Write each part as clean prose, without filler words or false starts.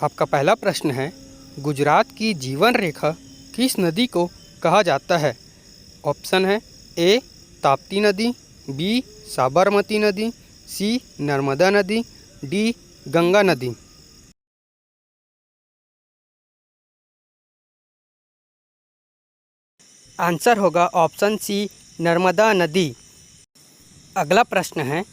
आपका पहला प्रश्न है, गुजरात की जीवन रेखा किस नदी को कहा जाता है? ऑप्शन है ए ताप्ती नदी, बी साबरमती नदी, सी नर्मदा नदी, डी गंगा नदी। आंसर होगा ऑप्शन सी नर्मदा नदी। अगला प्रश्न है,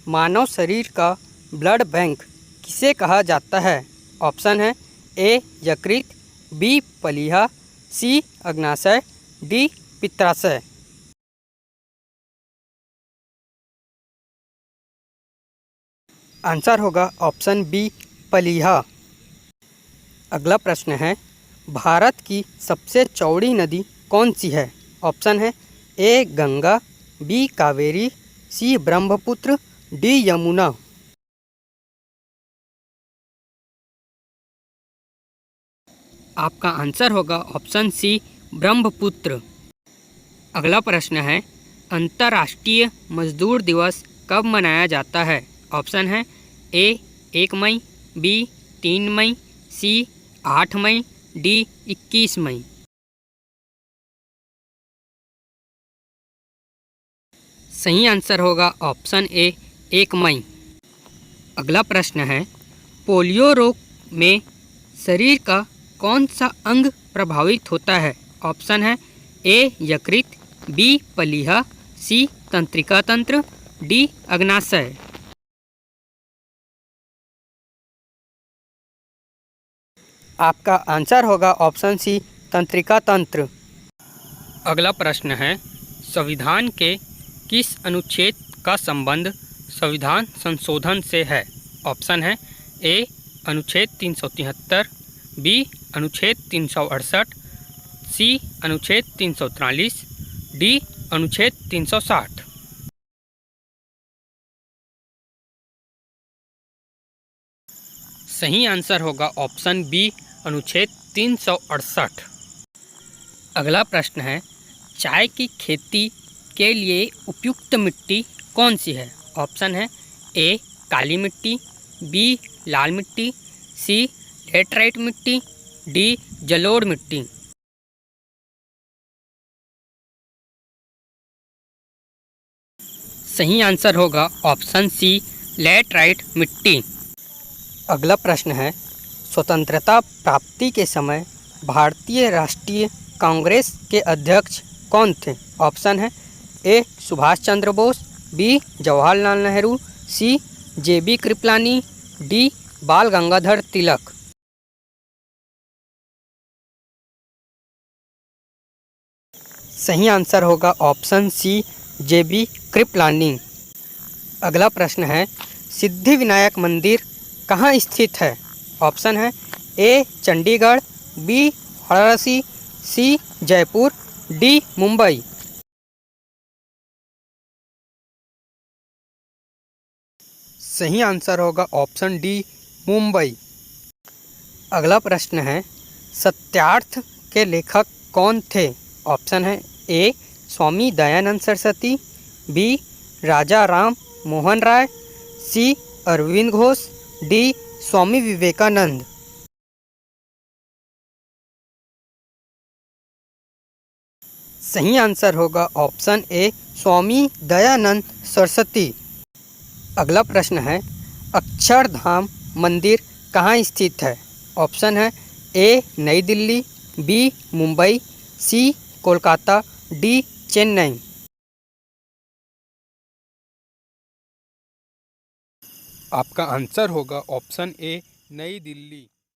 मानव शरीर का ब्लड बैंक किसे कहा जाता है? ऑप्शन है ए यकृत, बी पलीहा, सी अग्नाशय, डी पित्ताशय। आंसर होगा ऑप्शन बी पलीहा। अगला प्रश्न है, भारत की सबसे चौड़ी नदी कौन सी है? ऑप्शन है ए गंगा, बी कावेरी, सी ब्रह्मपुत्र, डी यमुना। आपका आंसर होगा ऑप्शन सी ब्रह्मपुत्र। अगला प्रश्न है, अंतर्राष्ट्रीय मजदूर दिवस कब मनाया जाता है? ऑप्शन है ए 1 मई, बी 3 मई, सी 8 मई, डी 21 मई। सही आंसर होगा ऑप्शन ए 1 मई। अगला प्रश्न है, पोलियो रोग में शरीर का कौन सा अंग प्रभावित होता है? ऑप्शन है ए यकृत, बी पलीहा, सी तंत्रिका तंत्र, डी अग्नाशय। आपका आंसर होगा ऑप्शन सी तंत्रिका तंत्र। अगला प्रश्न है, संविधान के किस अनुच्छेद का संबंध संविधान संशोधन से है? ऑप्शन है ए अनुच्छेद 373, बी अनुच्छेद 368, सी अनुच्छेद 343, डी अनुच्छेद 360। सही आंसर होगा ऑप्शन बी अनुच्छेद 368। अगला प्रश्न है, चाय की खेती के लिए उपयुक्त मिट्टी कौन सी है? ऑप्शन है ए काली मिट्टी, बी लाल मिट्टी, सी लेटराइट मिट्टी, डी जलोढ़ मिट्टी। सही आंसर होगा ऑप्शन सी लेटराइट मिट्टी। अगला प्रश्न है, स्वतंत्रता प्राप्ति के समय भारतीय राष्ट्रीय कांग्रेस के अध्यक्ष कौन थे? ऑप्शन है ए सुभाष चंद्र बोस, बी जवाहरलाल नेहरू, सी जेबी कृपलानी, डी बाल गंगाधर तिलक। सही आंसर होगा ऑप्शन सी जेबी कृपलानी। अगला प्रश्न है, सिद्धि विनायक मंदिर कहाँ स्थित है? ऑप्शन है ए चंडीगढ़, बी वाराणसी, सी जयपुर, डी मुंबई। सही आंसर होगा ऑप्शन डी मुंबई। अगला प्रश्न है, सत्यार्थ के लेखक कौन थे? ऑप्शन है ए स्वामी दयानंद सरस्वती, बी राजा राम मोहन राय, सी अरविंद घोष, डी स्वामी विवेकानंद। सही आंसर होगा ऑप्शन ए स्वामी दयानंद सरस्वती। अगला प्रश्न है, अक्षरधाम मंदिर कहाँ स्थित है? ऑप्शन है ए नई दिल्ली, बी मुंबई, सी कोलकाता, डी चेन्नई। आपका आंसर होगा ऑप्शन ए नई दिल्ली।